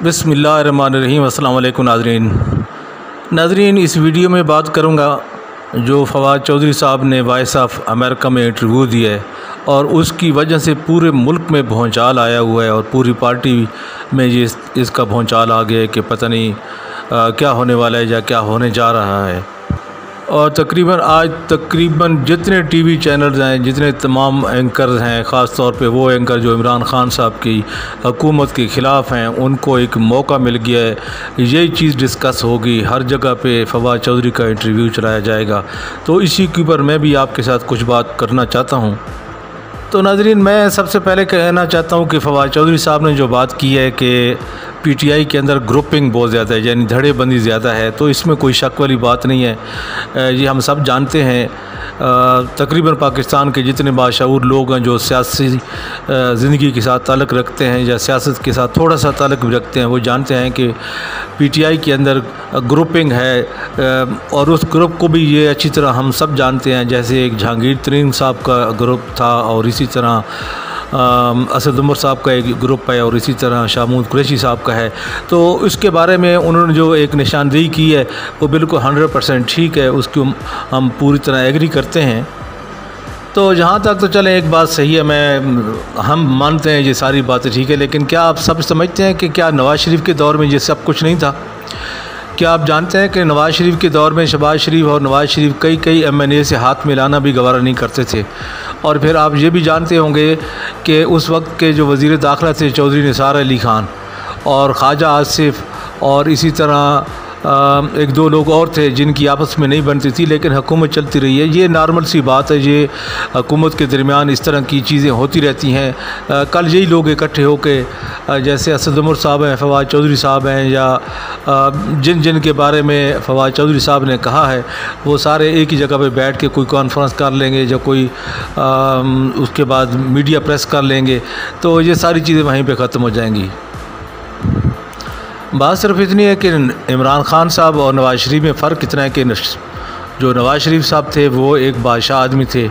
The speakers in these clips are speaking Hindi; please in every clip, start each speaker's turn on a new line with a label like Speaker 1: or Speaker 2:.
Speaker 1: बिस्मिल्लाहिर्रहमानिर्रहीम। अस्सलाम वालेकुम नाज़रीन, इस वीडियो में बात करूँगा जो फवाद चौधरी साहब ने वॉइस ऑफ अमेरिका में इंटरव्यू दिया है और उसकी वजह से पूरे मुल्क में भौचाल आया हुआ है और पूरी पार्टी में ये इसका भौचाल आ गया है कि पता नहीं क्या होने वाला है या क्या होने जा रहा है। और तकरीबन जितने टीवी चैनल्स हैं, जितने तमाम एंकर्स हैं, ख़ास तौर पे वो एंकर जो इमरान खान साहब की हुकूमत के ख़िलाफ़ हैं, उनको एक मौका मिल गया है। यही चीज़ डिस्कस होगी, हर जगह पे फवाद चौधरी का इंटरव्यू चलाया जाएगा। तो इसी के ऊपर मैं भी आपके साथ कुछ बात करना चाहता हूँ। तो नाज़रीन, मैं सबसे पहले कहना चाहता हूँ कि फवाद चौधरी साहब ने जो बात की है कि पीटीआई के अंदर ग्रुपिंग बहुत ज़्यादा है, यानी धड़ेबंदी ज़्यादा है, तो इसमें कोई शक वाली बात नहीं है। ये हम सब जानते हैं। तकरीबन पाकिस्तान के जितने बाशऊर लोग हैं जो सियासी ज़िंदगी के साथ ताल्लुक़ रखते हैं या सियासत के साथ थोड़ा सा ताल्लुक़ भी रखते हैं, वो जानते हैं कि पीटीआई के अंदर ग्रुपिंग है। और उस ग्रुप को भी ये अच्छी तरह हम सब जानते हैं। जैसे एक जहांगीर तरीन साहब का ग्रुप था और इसी तरह असद उमर साहब का एक ग्रुप है और इसी तरह शाह महमूद कुरैशी साहब का है। तो इसके बारे में उन्होंने जो एक निशानदेही की है वो बिल्कुल 100% ठीक है, उसको हम पूरी तरह एग्री करते हैं। तो जहाँ तक तो चलें, एक बात सही है, हम मानते हैं ये सारी बातें ठीक है, लेकिन क्या आप सब समझते हैं कि क्या नवाज़ शरीफ के दौर में ये सब कुछ नहीं था? क्या आप जानते हैं कि नवाज़ शरीफ के दौर में शहबाज शरीफ और नवाज़ शरीफ कई MNA से हाथ मिलाना भी गवारा नहीं करते थे? और फिर आप ये भी जानते होंगे कि उस वक्त के जो वज़ीर दाखिला थे चौधरी निसार अली ख़ान और ख्वाजा आसिफ और इसी तरह एक दो लोग और थे जिनकी आपस में नहीं बनती थी, लेकिन हुकूमत चलती रही है। ये नॉर्मल सी बात है, ये हुकूमत के दरमियान इस तरह की चीज़ें होती रहती हैं। कल यही लोग इकट्ठे होकर, जैसे असद उमर साहब हैं, फवाद चौधरी साहब हैं, या जिन के बारे में फवाद चौधरी साहब ने कहा है, वो सारे एक ही जगह पे बैठ के कोई कॉन्फ्रेंस कर लेंगे या कोई उसके बाद मीडिया प्रेस कर लेंगे, तो ये सारी चीज़ें वहीं पर ख़त्म हो जाएंगी। बात सिर्फ इतनी है कि इमरान खान साहब और नवाज़ शरीफ में फ़र्क इतना है कि जो नवाज़ शरीफ साहब थे वो एक बादशाह आदमी थे,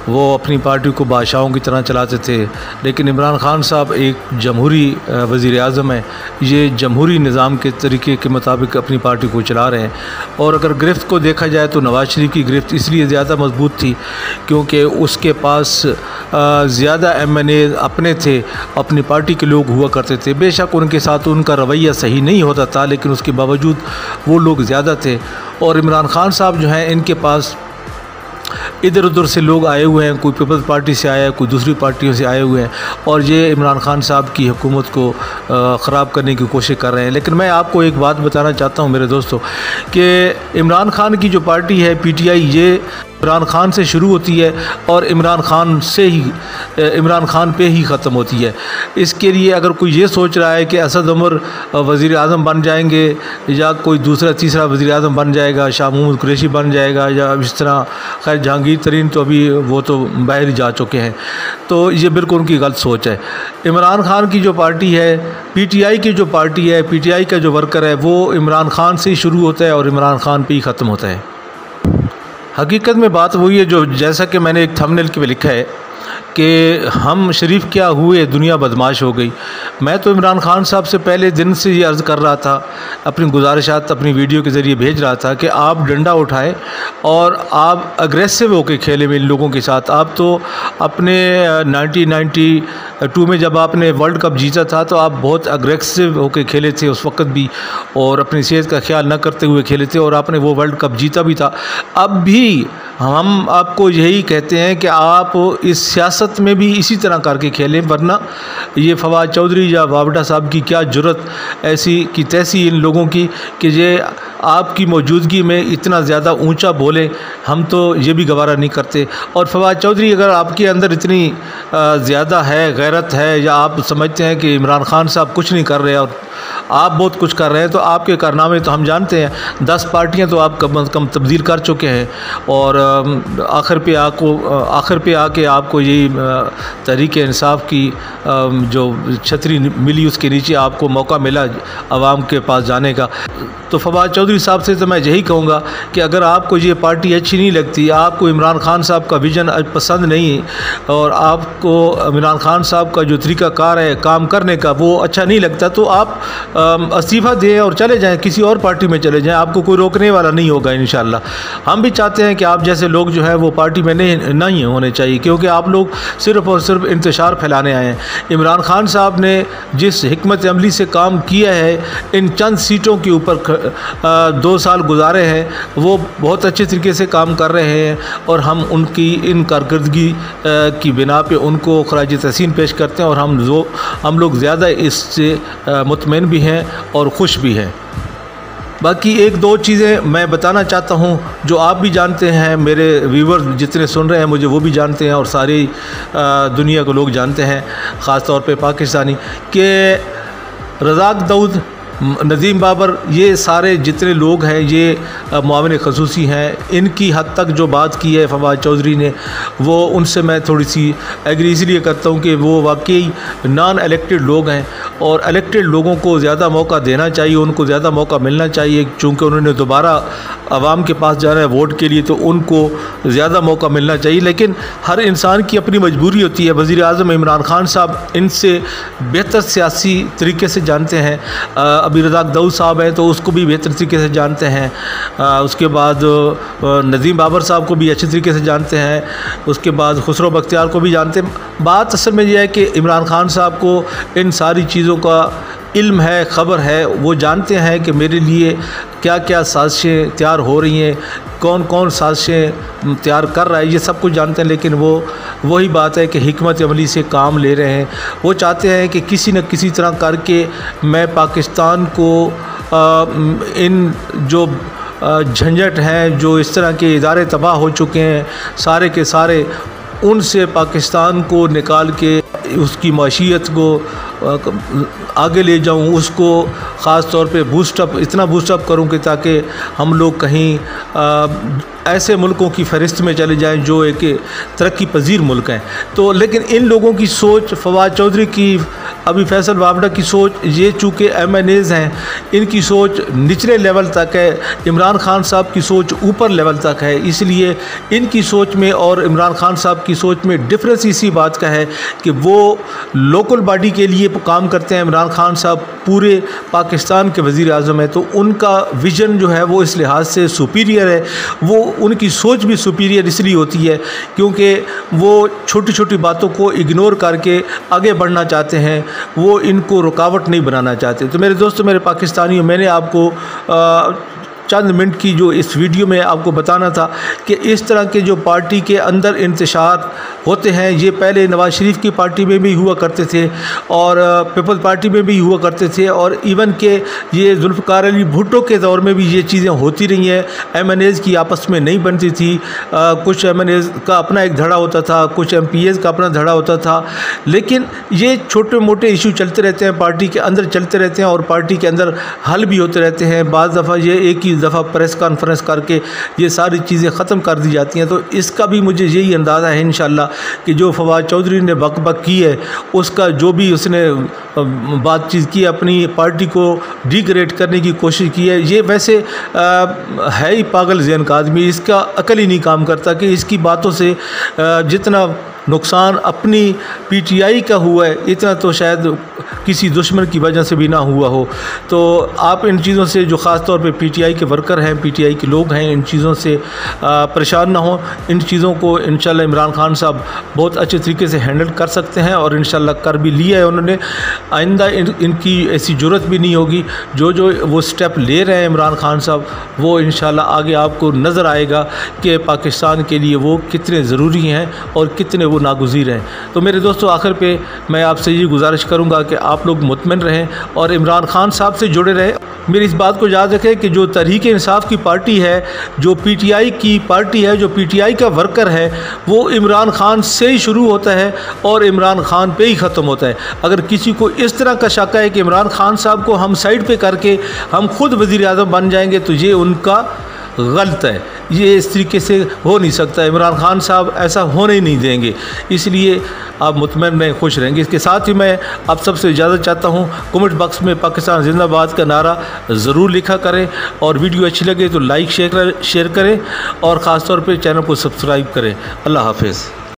Speaker 1: वो अपनी पार्टी को बादशाहों की तरह चलाते थे, लेकिन इमरान खान साहब एक जमहूरी वज़ीर आज़म है। ये जमहूरी निज़ाम के तरीके के मुताबिक अपनी पार्टी को चला रहे हैं। और अगर गिरफ्त को देखा जाए तो नवाज़ शरीफ की गिरफ्त इसलिए ज़्यादा मजबूत थी क्योंकि उसके पास ज़्यादा MNA अपने थे, अपनी पार्टी के लोग हुआ करते थे। बेशक उनके साथ उनका रवैया सही नहीं होता था, लेकिन उसके बावजूद वो लोग ज़्यादा थे। और इमरान खान साहब जो हैं, इनके पास इधर उधर से लोग आए हुए हैं, कोई पीपल्स पार्टी से आया है, कोई दूसरी पार्टियों से आए हुए हैं, और ये इमरान खान साहब की हुकूमत को ख़राब करने की कोशिश कर रहे हैं। लेकिन मैं आपको एक बात बताना चाहता हूँ मेरे दोस्तों कि इमरान खान की जो पार्टी है PTI, ये इमरान खान से शुरू होती है और इमरान खान पे ही ख़त्म होती है। इसके लिए अगर कोई ये सोच रहा है कि असद उमर वज़ीर आज़म बन जाएंगे या कोई दूसरा तीसरा वज़ीर आज़म बन जाएगा, शाह महमूद कुरैशी बन जाएगा या इस तरह, खैर जहांगीर तरीन तो अभी वो तो बाहर ही जा चुके हैं, तो ये बिल्कुल उनकी गलत सोच है। इमरान खान की जो पार्टी है, PTI की जो पार्टी है, PTI का जो वर्कर है, वो इमरान खान से ही शुरू होता है और इमरान खान पे ही ख़त्म होता है। हकीकत में बात वही है जो, जैसा कि मैंने एक थंबनेल के पे लिखा है कि हम शरीफ क्या हुए, दुनिया बदमाश हो गई। मैं तो इमरान खान साहब से पहले दिन से ये अर्ज़ कर रहा था, अपनी गुजारिशात अपनी वीडियो के ज़रिए भेज रहा था कि आप डंडा उठाएं और आप अग्रेसिव होकर खेलें इन लोगों के साथ। आप तो अपने 1992 में जब आपने वर्ल्ड कप जीता था तो आप बहुत अग्रेसिव होकर खेले थे उस वक्त भी, और अपनी सेहत का ख्याल न करते हुए खेले थे, और आपने वो वर्ल्ड कप जीता भी था। अब भी हम आपको यही कहते हैं कि आप इस सियासत में भी इसी तरह करके खेलें, वरना ये फवाद चौधरी या वावड़ा साहब की क्या जुर्रत ऐसी की तैसी इन लोगों की कि ये आपकी मौजूदगी में इतना ज़्यादा ऊंचा बोलें, हम तो ये भी गवारा नहीं करते। और फवाद चौधरी, अगर आपके अंदर इतनी ज़्यादा है गैरत है, या आप समझते हैं कि इमरान खान साहब कुछ नहीं कर रहे और आप बहुत कुछ कर रहे हैं, तो आपके कारनामे तो हम जानते हैं। 10 पार्टियां तो आप कम अज़ कम तब्दील कर चुके हैं, और आखिर पे आके आपको यही तहरीक इंसाफ की जो छतरी मिली, उसके नीचे आपको मौका मिला आवाम के पास जाने का। तो फवाद चौधरी साहब से तो मैं यही कहूँगा कि अगर आपको ये पार्टी अच्छी नहीं लगती, आपको इमरान खान साहब का विज़न पसंद नहीं, और आपको इमरान खान साहब का जो तरीक़ाकार है काम करने का वो अच्छा नहीं लगता, तो आप इस्तीफ़ा दें और चले जाएं, किसी और पार्टी में चले जाएं, आपको कोई रोकने वाला नहीं होगा इंशाअल्लाह। हम भी चाहते हैं कि आप जैसे लोग जो है वो पार्टी में नहीं होने चाहिए, क्योंकि आप लोग सिर्फ़ और सिर्फ इंतशार फैलाने आए हैं। इमरान खान साहब ने जिस हिकमत अमली से काम किया है, इन चंद सीटों के ऊपर 2 साल गुजारे हैं, वो बहुत अच्छे तरीके से काम कर रहे हैं और हम उनकी इन कारकर्दगी की बिना पे उनको खराज तहसीन पेश करते हैं और हम लोग ज़्यादा इससे मुतमईन भी हैं और ख़ुश भी हैं। बाकी 1-2 चीज़ें मैं बताना चाहता हूँ जो आप भी जानते हैं, मेरे व्यूवर्स जितने सुन रहे हैं मुझे वो भी जानते हैं और सारी दुनिया के लोग जानते हैं, ख़ास तौर पे पाकिस्तानी, कि रज़ाक दाऊद, नदीम बाबर, ये सारे जितने लोग हैं ये मुआविन खसूसी हैं। इनकी हद तक जो बात की है फवाद चौधरी ने, वो उनसे मैं थोड़ी सी एग्री इसलिए करता हूँ कि वो वाकई नॉन इलेक्टेड लोग हैं और इलेक्टेड लोगों को ज़्यादा मौका देना चाहिए, उनको ज़्यादा मौका मिलना चाहिए। चूँकि उन्होंने दोबारा आवाम के पास जाना है वोट के लिए, तो उनको ज़्यादा मौका मिलना चाहिए। लेकिन हर इंसान की अपनी मजबूरी होती है। वज़ीर आज़म इमरान खान साहब इनसे बेहतर सियासी तरीके से जानते हैं। अभी रज़ाक दाऊद साहब हैं तो उसको भी बेहतर तरीके से जानते हैं। उसके बाद नदीम बाबर साहब को भी अच्छे तरीके से जानते हैं। उसके बाद खुसरो बख्तियार को भी जानते हैं। बात असल में यह है कि इमरान खान साहब को इन सारी चीज़ों का इल्म है, ख़बर है, वो जानते हैं कि मेरे लिए क्या क्या साजिशें तैयार हो रही हैं, कौन कौन साजिशें तैयार कर रहा है, ये सब कुछ जानते हैं। लेकिन वो वही बात है कि हिकमत अमली से काम ले रहे हैं। वो चाहते हैं कि किसी न किसी तरह करके मैं पाकिस्तान को इन जो झंझट हैं, जो इस तरह के इदारे तबाह हो चुके हैं, सारे के सारे उनसे पाकिस्तान को निकाल के उसकी माशियत को आगे ले जाऊं, उसको ख़ास तौर पे इतना बूस्टअप करूं कि ताकि हम लोग कहीं ऐसे मुल्कों की फ़हरिस्त में चले जाएं जो एक तरक्की पजीर मुल्क हैं। तो लेकिन इन लोगों की सोच, फवाद चौधरी की, अभी फैसल वावड़ा की सोच, ये चूँकि MNAs हैं, इनकी सोच निचले लेवल तक है, इमरान खान साहब की सोच ऊपर लेवल तक है। इसलिए इनकी सोच में और इमरान खान साहब की सोच में डिफरेंस इसी बात का है कि वो लोकल बॉडी के लिए काम करते हैं। इमरान खान साहब पूरे पाकिस्तान के वज़ीर आज़म हैं, तो उनका विज़न जो है वो इस लिहाज से सुपीरियर है। वो उनकी सोच भी सुपीरियर इसलिए होती है क्योंकि वो छोटी छोटी बातों को इग्नोर करके आगे बढ़ना चाहते हैं, वो इनको रुकावट नहीं बनाना चाहते। तो मेरे दोस्तों, मेरे पाकिस्तानियों, मैंने आपको चंद मिनट की जो इस वीडियो में आपको बताना था कि इस तरह के जो पार्टी के अंदर इंतशार होते हैं, ये पहले नवाज़ शरीफ की पार्टी में भी हुआ करते थे और पीपल्स पार्टी में भी हुआ करते थे और इवन के ये जुल्फ़िकार अली भुट्टो के दौर में भी ये चीज़ें होती रही हैं। MNAs की आपस में नहीं बनती थी। कुछ MNAs का अपना एक धड़ा होता था, कुछ MPAs का अपना धड़ा होता था। लेकिन ये छोटे मोटे इशू चलते रहते हैं, पार्टी के अंदर चलते रहते हैं और पार्टी के अंदर हल भी होते रहते हैं। बाज़ दफ़ा ये एक ही दफ़ा प्रेस कॉन्फ्रेंस करके ये सारी चीज़ें ख़त्म कर दी जाती हैं। तो इसका भी मुझे यही अंदाज़ा है इंशाअल्लाह कि जो फवाद चौधरी ने बक की है, उसका जो भी उसने बातचीत की, अपनी पार्टी को डिग्रेड करने की कोशिश की है, ये वैसे है ही पागल ज़हन का आदमी, इसका अकल ही नहीं काम करता कि इसकी बातों से जितना नुकसान अपनी PTI का हुआ है इतना तो शायद किसी दुश्मन की वजह से भी ना हुआ हो। तो आप इन चीज़ों से, जो ख़ास तौर पे PTI के वर्कर हैं, PTI के लोग हैं, इन चीज़ों से परेशान ना हो। इन चीज़ों को इंशाल्लाह इमरान खान साहब बहुत अच्छे तरीके से हैंडल कर सकते हैं और इंशाल्लाह कर भी लिया है उन्होंने। आइंदा इनकी ऐसी ज़रूरत भी नहीं होगी। जो वो स्टेप ले रहे हैं इमरान खान साहब, वो इंशाल्लाह आगे आपको नज़र आएगा कि पाकिस्तान के लिए वो कितने ज़रूरी हैं और कितने वो नागुज़ीर हैं। तो मेरे दोस्तों, आखिर पे मैं आपसे ये गुजारिश करूँगा कि आप लोग मुतमिन रहें और इमरान खान साहब से जुड़े रहें। मेरी इस बात को याद रखें कि जो तहरीक इंसाफ की पार्टी है, जो PTI की पार्टी है, जो PTI का वर्कर है, वो इमरान खान से ही शुरू होता है और इमरान खान पे ही ख़त्म होता है। अगर किसी को इस तरह का शक है कि इमरान खान साहब को हम साइड पे करके हम खुद वज़ीर आज़म बन जाएंगे, तो ये उनका गलत है। ये इस तरीके से हो नहीं सकता। इमरान खान साहब ऐसा होने ही नहीं देंगे। इसलिए आप मुतमईन रहें, खुश रहेंगे। इसके साथ ही मैं आप सबसे इजाज़त चाहता हूँ। कमेंट बॉक्स में पाकिस्तान जिंदाबाद का नारा ज़रूर लिखा करें और वीडियो अच्छी लगे तो लाइक शेयर करें और ख़ास तौर पे चैनल को सब्सक्राइब करें। अल्लाह हाफ़िज़।